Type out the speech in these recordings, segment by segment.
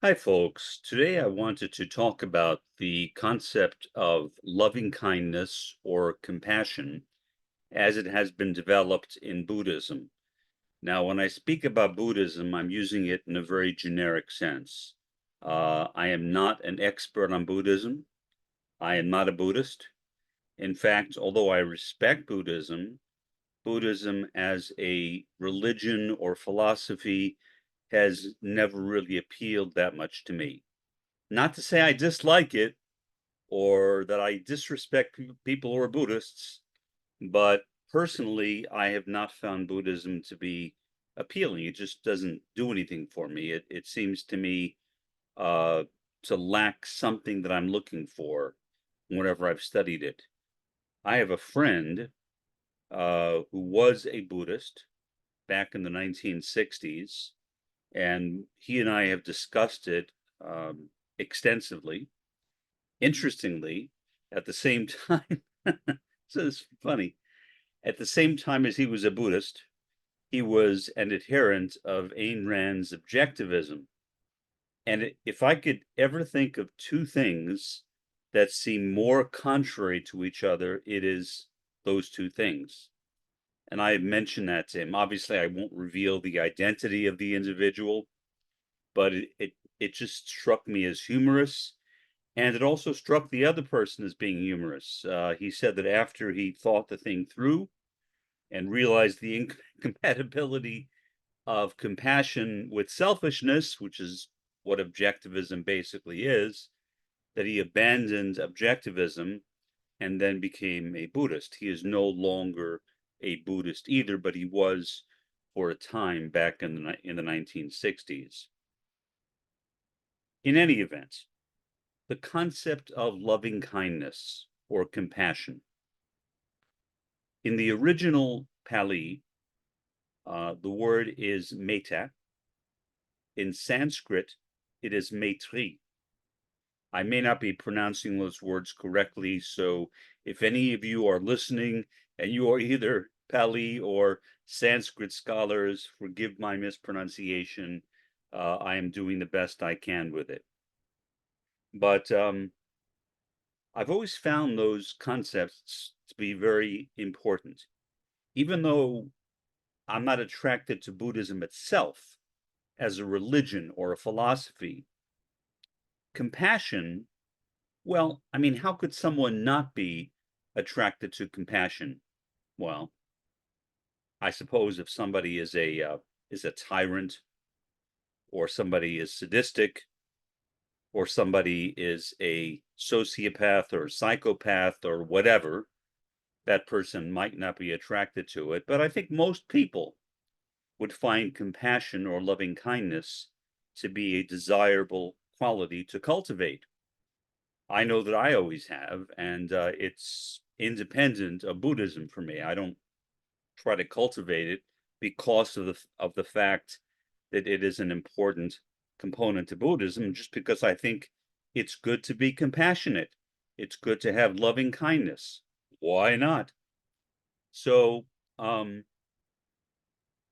Hi, folks. Today I wanted to talk about the concept of loving kindness or compassion as it has been developed in Buddhism. Now, when I speak about Buddhism, I'm using it in a very generic sense. I am not an expert on Buddhism. I am not a Buddhist. In fact, although I respect Buddhism, Buddhism as a religion or philosophy has never really appealed that much to me. Not to say I dislike it or that I disrespect people who are Buddhists, but personally, I have not found Buddhism to be appealing. It just doesn't do anything for me. It seems to me uh, to lack something that I'm looking for whenever I've studied it. I have a friend who was a Buddhist back in the 1960s, and he and I have discussed it extensively. Interestingly, at the same time, so it's funny, at the same time as he was a Buddhist, he was an adherent of Ayn Rand's objectivism. And if I could ever think of two things that seem more contrary to each other, it is those two things. And I mentioned that to him. Obviously, I won't reveal the identity of the individual, but it just struck me as humorous. And it also struck the other person as being humorous. He said that after he thought the thing through and realized the incompatibility of compassion with selfishness, which is what objectivism basically is, that he abandoned objectivism and then became a Buddhist. He is no longer a Buddhist either, but he was for a time back in the 1960s. In any event, the concept of loving kindness or compassion. In the original Pali, the word is Metta. In Sanskrit, it is Maitre. I may not be pronouncing those words correctly, so if any of you are listening and you are either Pali or Sanskrit scholars, forgive my mispronunciation. I am doing the best I can with it. But I've always found those concepts to be very important. Even though I'm not attracted to Buddhism itself as a religion or a philosophy, compassion, well, I mean, how could someone not be attracted to compassion? Well, I suppose if somebody is a tyrant, or somebody is sadistic, or somebody is a sociopath or psychopath or whatever, that person might not be attracted to it. But I think most people would find compassion or loving kindness to be a desirable quality to cultivate. I know that I always have, and it's independent of Buddhism for me. I don't try to cultivate it because of the fact that it is an important component to Buddhism, just because I think it's good to be compassionate. It's good to have loving kindness. Why not? So,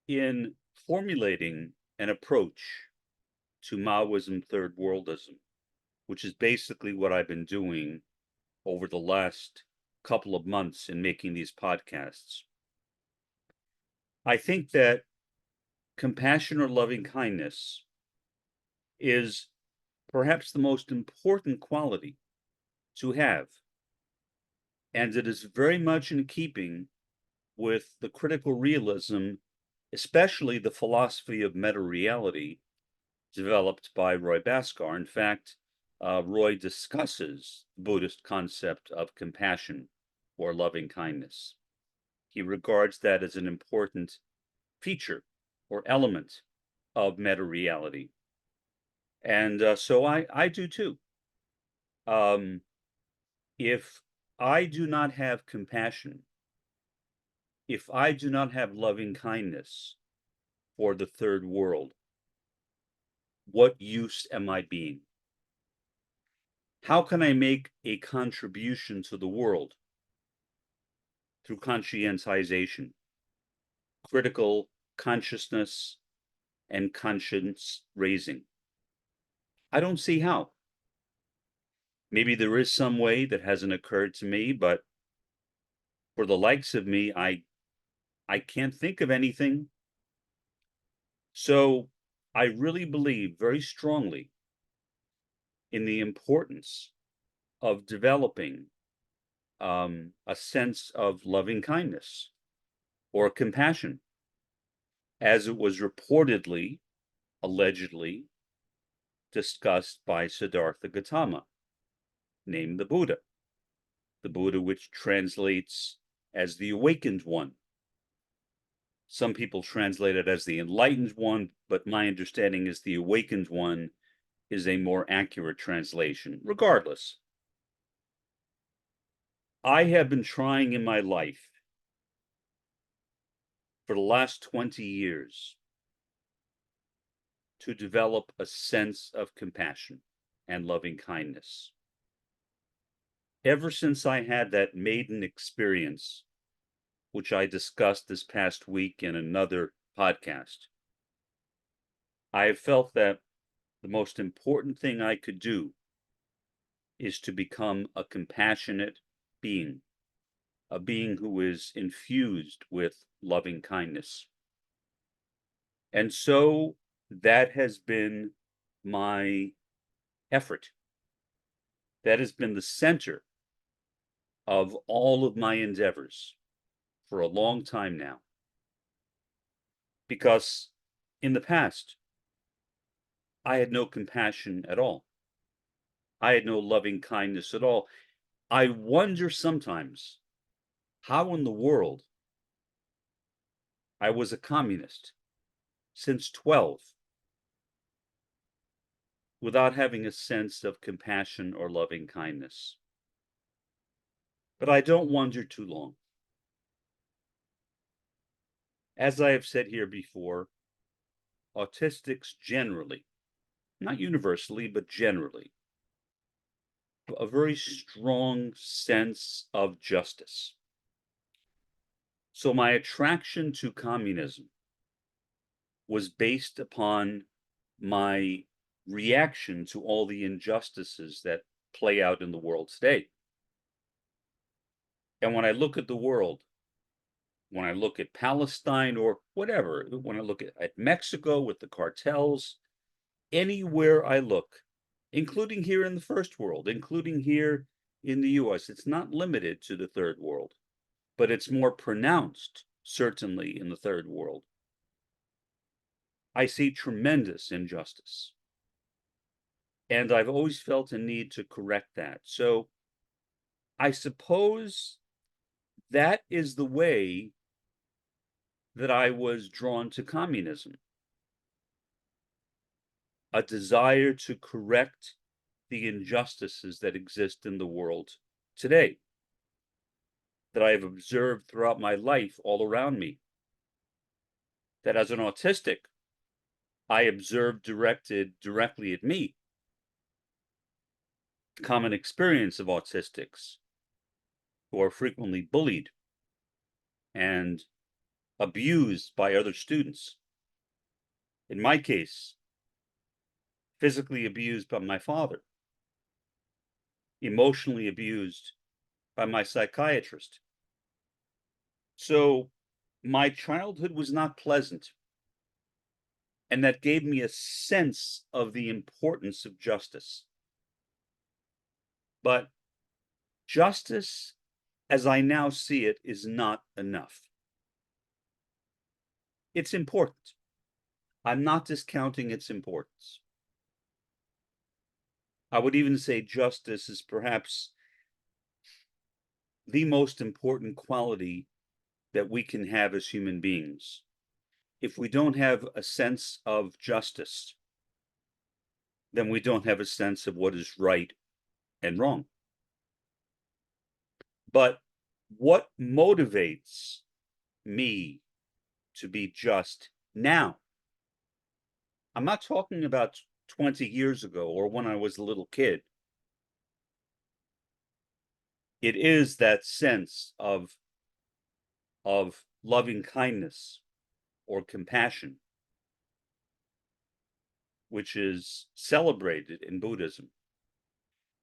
in formulating an approach to Maoism-Third Worldism, which is basically what I've been doing over the last couple of months in making these podcasts, I think that compassion or loving kindness is perhaps the most important quality to have. And it is very much in keeping with the critical realism, especially the philosophy of meta reality developed by Roy Bhaskar. In fact, Roy discusses the Buddhist concept of compassion or loving kindness. He regards that as an important feature or element of meta reality. And so I do too. Um, if I do not have compassion, if I do not have loving kindness for the third world, what use am I being? How can I make a contribution to the world through conscientization, critical consciousness, and conscience raising? I don't see how. Maybe there is some way that hasn't occurred to me, but for the likes of me, I can't think of anything. So I really believe very strongly in the importance of developing a sense of loving kindness or compassion, as it was reportedly, allegedly discussed by Siddhartha Gautama, named the Buddha which translates as the awakened one. Some people translate it as the enlightened one, but my understanding is the awakened one is a more accurate translation. Regardless, I have been trying in my life for the last 20 years to develop a sense of compassion and loving kindness. Ever since I had that maiden experience, which I discussed this past week in another podcast, I have felt that the most important thing I could do is to become a compassionate being, a being who is infused with loving kindness. And so that has been my effort. That has been the center of all of my endeavors for a long time now. Because in the past, I had no compassion at all. I had no loving kindness at all. I wonder sometimes how in the world I was a communist since 12 without having a sense of compassion or loving kindness. But I don't wonder too long. As I have said here before, autistics generally, not universally, but generally, a very strong sense of justice. So my attraction to communism was based upon my reaction to all the injustices that play out in the world today. And when I look at the world, when I look at Palestine or whatever, when I look at Mexico with the cartels, anywhere I look, including here in the first world, including here in the US, it's not limited to the third world, but it's more pronounced, certainly in the third world. I see tremendous injustice. And I've always felt a need to correct that. So I suppose that is the way that I was drawn to communism. A desire to correct the injustices that exist in the world today, that I have observed throughout my life all around me, that as an autistic, I observed directed directly at me. The common experience of autistics who are frequently bullied and abused by other students. In my case, physically abused by my father, emotionally abused by my psychiatrist. So my childhood was not pleasant. And that gave me a sense of the importance of justice. But justice, as I now see it, is not enough. It's important. I'm not discounting its importance. I would even say justice is perhaps the most important quality that we can have as human beings. If we don't have a sense of justice, then we don't have a sense of what is right and wrong. But what motivates me to be just now? I'm not talking about 20 years ago or when I was a little kid. It is that sense of loving kindness or compassion. which is celebrated in Buddhism.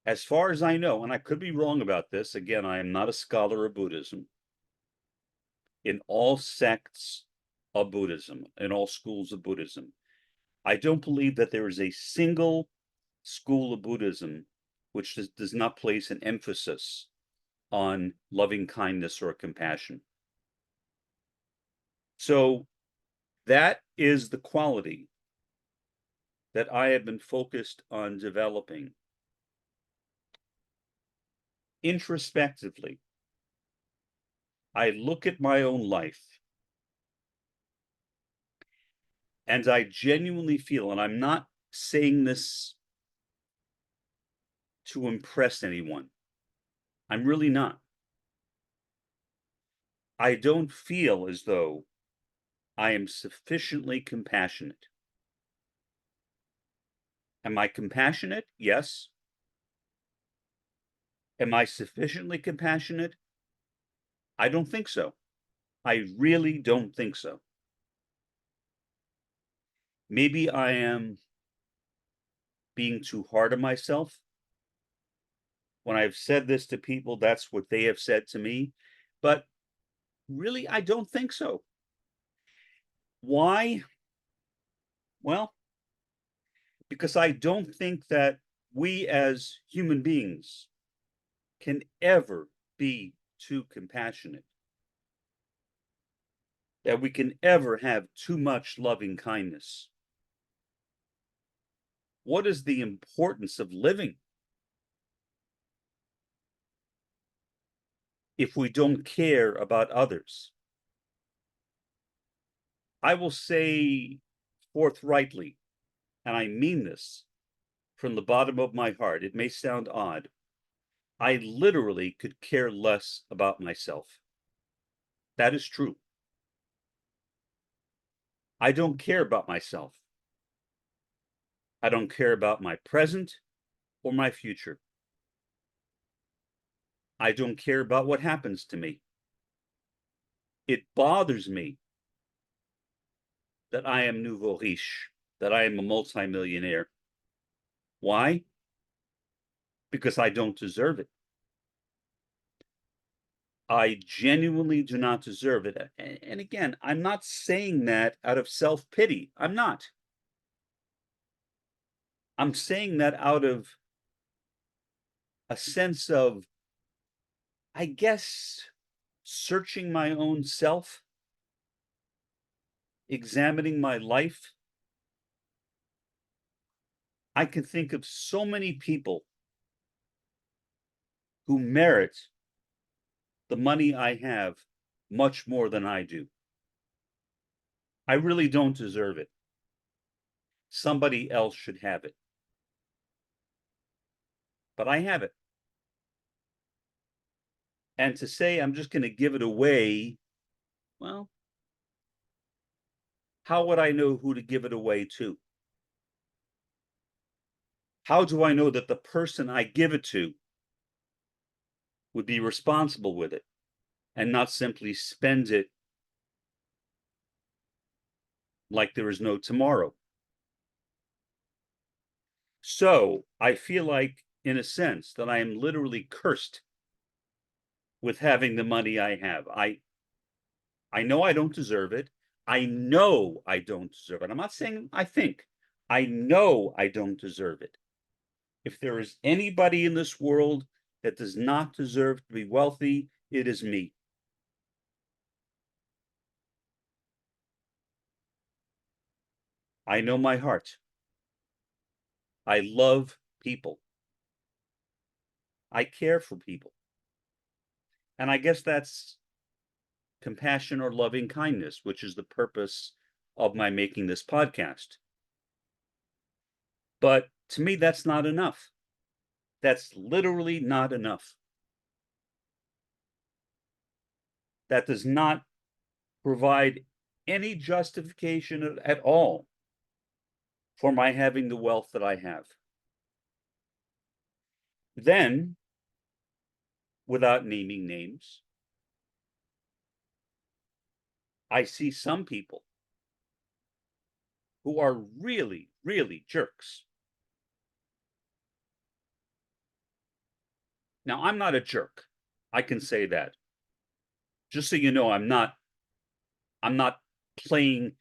As far as I know, and I could be wrong about this, again, I am not a scholar of Buddhism, in all sects of Buddhism, in all schools of Buddhism, I don't believe that there is a single school of Buddhism which does not place an emphasis on loving kindness or compassion. So that is the quality that I have been focused on developing introspectively. I look at my own life and I genuinely feel, and I'm not saying this to impress anyone, I'm really not. I don't feel as though I am sufficiently compassionate. Am I compassionate? Yes. Am I sufficiently compassionate? I don't think so. I really don't think so. Maybe I am being too hard on myself. When I've said this to people, that's what they have said to me. But really, I don't think so. Why? Well, because I don't think that we as human beings can ever be too compassionate, that we can ever have too much loving kindness. What is the importance of living if we don't care about others? I will say forthrightly, and I mean this from the bottom of my heart, it may sound odd, I literally could care less about myself. That is true. I don't care about myself. I don't care about my present or my future. I don't care about what happens to me. It bothers me that I am nouveau riche, that I am a multimillionaire. Why? Because I don't deserve it. I genuinely do not deserve it. And again, I'm not saying that out of self-pity. I'm not. I'm saying that out of a sense of, I guess, searching my own self, examining my life. I can think of so many people who merit the money I have much more than I do. I really don't deserve it. Somebody else should have it. But I have it. And to say I'm just going to give it away, well, how would I know who to give it away to? How do I know that the person I give it to would be responsible with it and not simply spend it like there is no tomorrow? So I feel like, in a sense, that I am literally cursed with having the money I have. I know I don't deserve it. I know I don't deserve it. I'm not saying I think. I know I don't deserve it. If there is anybody in this world that does not deserve to be wealthy, it is me. I know my heart. I love people. I care for people. And I guess that's compassion or loving kindness, which is the purpose of my making this podcast. But to me, that's not enough. That's literally not enough. That does not provide any justification at all for my having the wealth that I have. Then, without naming names, I see some people who are really, really jerks. Now, I'm not a jerk. I can say that. Just so you know, I'm not playing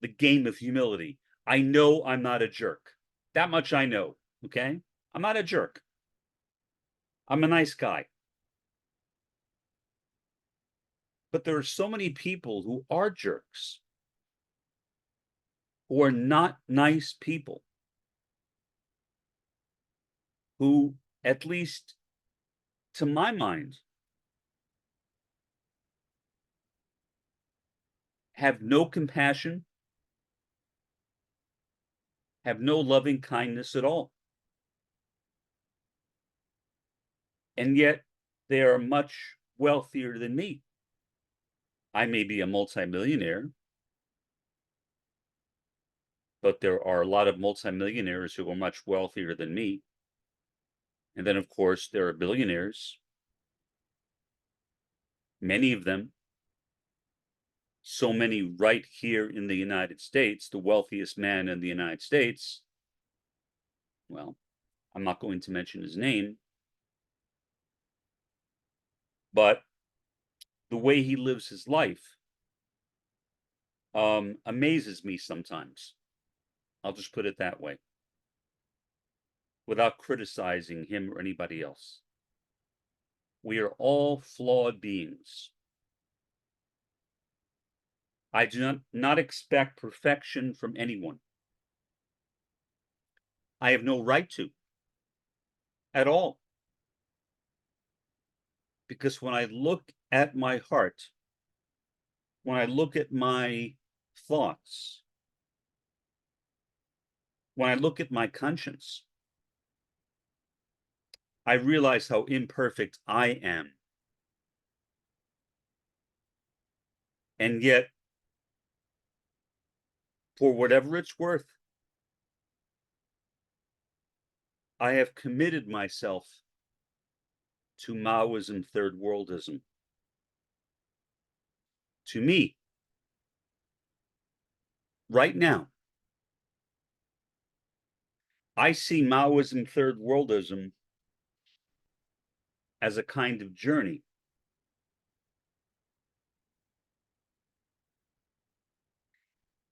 the game of humility. I know I'm not a jerk. That much I know, okay? I'm not a jerk. I'm a nice guy. But there are so many people who are jerks, who are not nice people, who, at least to my mind, have no compassion, have no loving kindness at all. And yet they are much wealthier than me. I may be a multimillionaire, but there are a lot of multimillionaires who are much wealthier than me. And then, of course, there are billionaires, many of them, so many right here in the United States, the wealthiest man in the United States. Well, I'm not going to mention his name, but the way he lives his life amazes me sometimes. I'll just put it that way, without criticizing him or anybody else. We are all flawed beings. I do not expect perfection from anyone. I have no right to, at all. Because when I look at my heart, when I look at my thoughts, when I look at my conscience, I realize how imperfect I am. And yet, for whatever it's worth, I have committed myself to Maoism-Third Worldism. To me, right now, I see Maoism-Third Worldism as a kind of journey.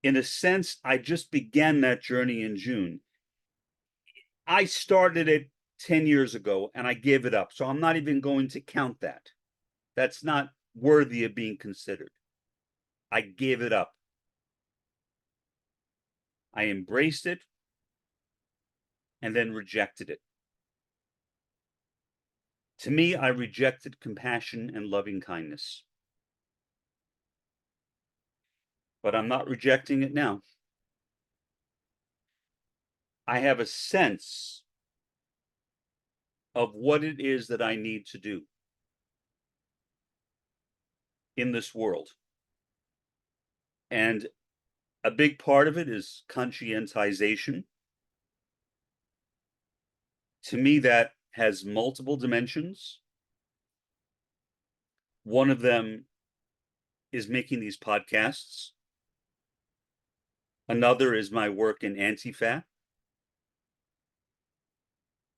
In a sense, I just began that journey in June. I started it 10 years ago and I gave it up. So I'm not even going to count that. That's not worthy of being considered. I gave it up. I embraced it and then rejected it. To me, I rejected compassion and loving kindness. But I'm not rejecting it now. I have a sense of what it is that I need to do in this world. And a big part of it is conscientization. To me, that has multiple dimensions. One of them is making these podcasts. Another is my work in anti-fat,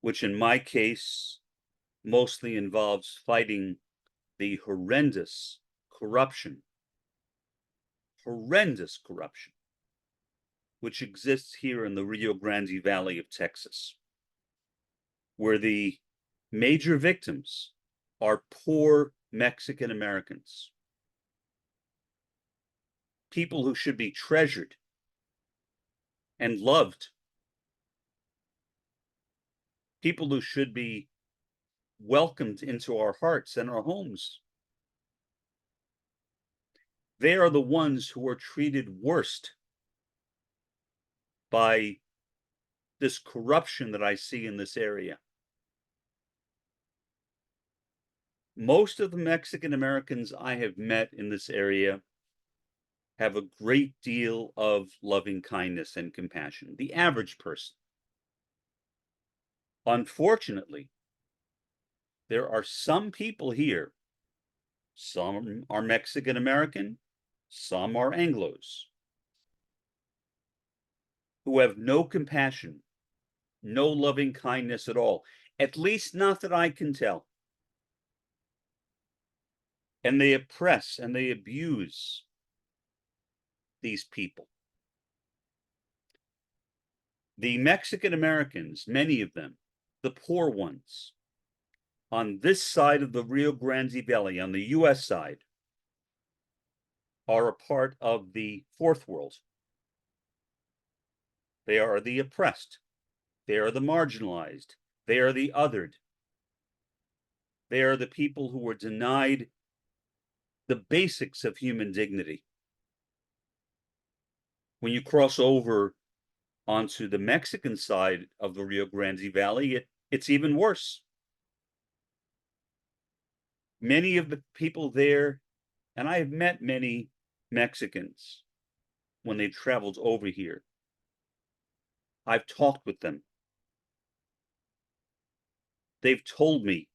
which in my case mostly involves fighting the horrendous corruption, which exists here in the Rio Grande Valley of Texas, where the major victims are poor Mexican Americans, people who should be treasured and loved, people who should be welcomed into our hearts and our homes. They are the ones who are treated worst by this corruption that I see in this area. Most of the Mexican Americans I have met in this area have a great deal of loving kindness and compassion, the average person. Unfortunately, there are some people here, some are Mexican American, some are Anglos, who have no compassion, no loving kindness at all, at least not that I can tell. And they oppress and they abuse these people. The Mexican Americans, many of them, the poor ones, on this side of the Rio Grande Valley, on the US side, are a part of the fourth world. They are the oppressed. They are the marginalized. They are the othered. They are the people who were denied the basics of human dignity. When you cross over onto the Mexican side of the Rio Grande Valley, it's even worse. Many of the people there, and I have met many Mexicans when they traveled over here. I've talked with them. They've told me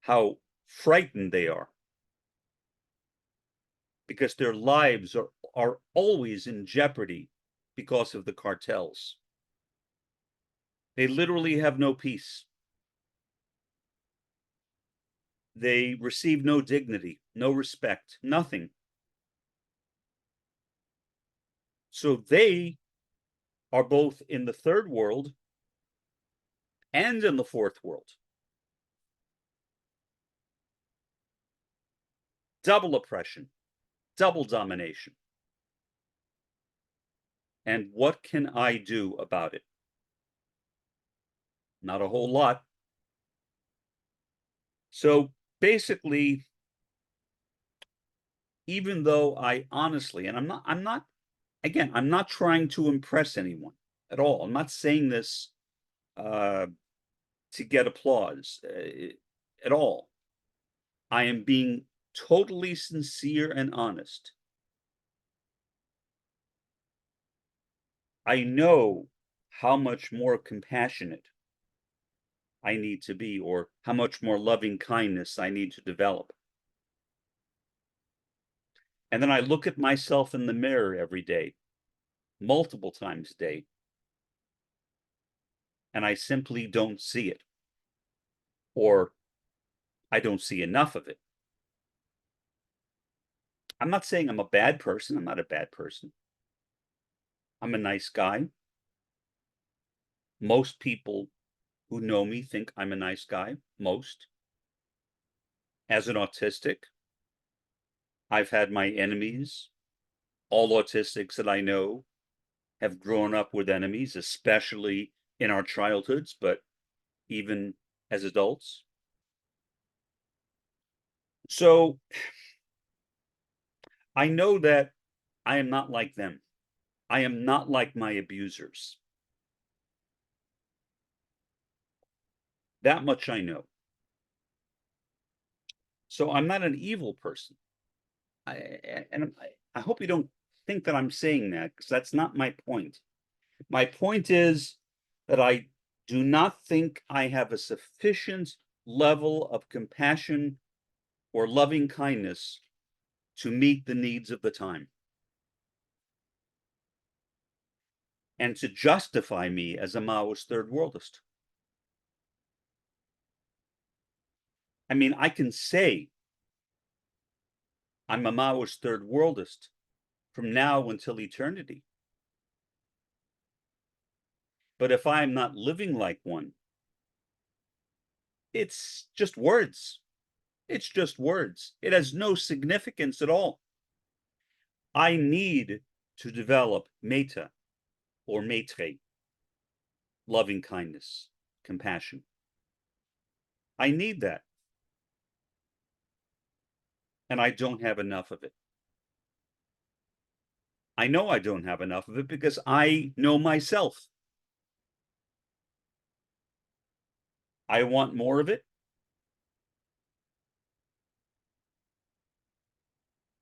how frightened they are because their lives are always in jeopardy because of the cartels. They literally have no peace. They receive no dignity, no respect, nothing. So they are both in the third world and in the fourth world. Double oppression, double domination. And what can I do about it? Not a whole lot. So basically, even though I honestly, and I'm not trying to impress anyone at all. I'm not saying this to get applause at all. I am being totally sincere and honest. I know how much more compassionate I need to be, or how much more loving kindness I need to develop. And then I look at myself in the mirror every day, multiple times a day, and I simply don't see it, or I don't see enough of it. I'm not saying I'm a bad person. I'm not a bad person. I'm a nice guy. Most people who know me think I'm a nice guy. Most. As an autistic, I've had my enemies. All autistics that I know have grown up with enemies, especially in our childhoods, but even as adults. So I know that I am not like them. I am not like my abusers. That much I know. So I'm not an evil person. I hope you don't think that I'm saying that, because that's not my point. My point is that I do not think I have a sufficient level of compassion or loving kindness to meet the needs of the time and to justify me as a Maoist third worldist. I mean, I can say I'm a Maoist third worldist from now until eternity. But if I'm not living like one, it's just words. It's just words. It has no significance at all. I need to develop Metta or Maitre, loving kindness, compassion. I need that. And I don't have enough of it. I know I don't have enough of it because I know myself. I want more of it.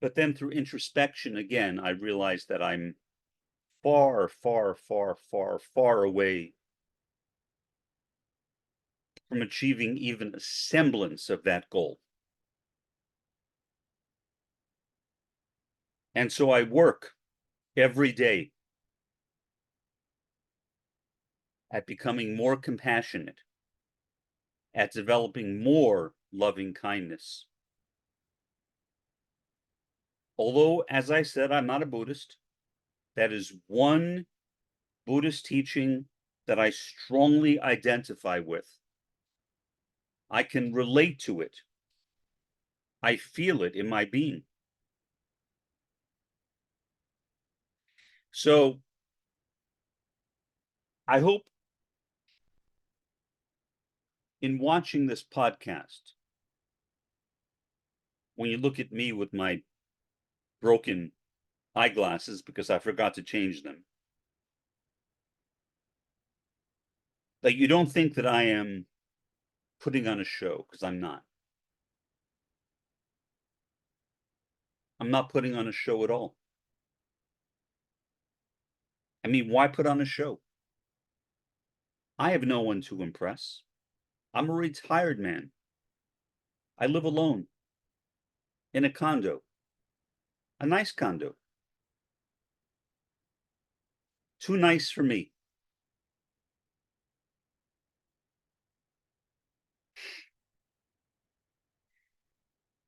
But then through introspection, again, I realize that I'm far, far, far, far, far away from achieving even a semblance of that goal. And so I work every day at becoming more compassionate, at developing more loving kindness. Although, as I said, I'm not a Buddhist, that is one Buddhist teaching that I strongly identify with. I can relate to it. I feel it in my being. So I hope in watching this podcast, when you look at me with my broken eyeglasses because I forgot to change them, that you don't think that I am putting on a show, because I'm not. I'm not putting on a show at all. I mean, why put on a show? I have no one to impress. I'm a retired man. I live alone in a condo, a nice condo. Too nice for me.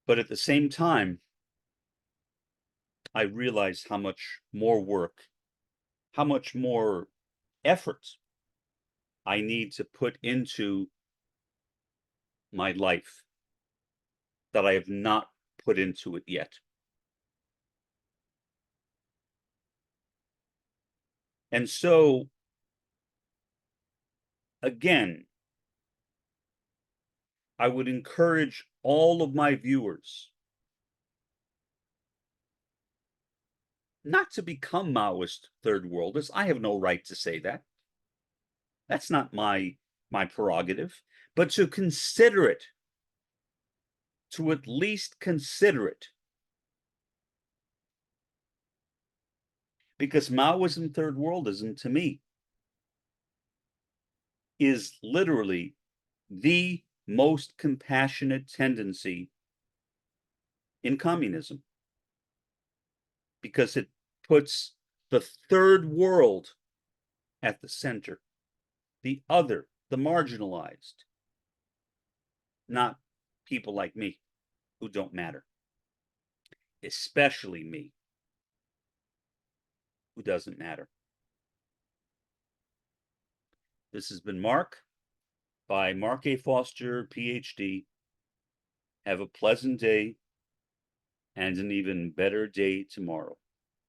But at the same time, I realize how much more work, how much more effort I need to put into my life that I have not put into it yet. And so, again, I would encourage all of my viewers not to become Maoist third worlders. I have no right to say that. That's not my prerogative, but to consider it, to at least consider it. Because Maoism-Third Worldism, to me, is literally the most compassionate tendency in communism, because it puts the third world at the center, the other, the marginalized, not people like me who don't matter, especially me who doesn't matter. This has been Mark by Mark A. Foster, Ph.D. Have a pleasant day and an even better day tomorrow.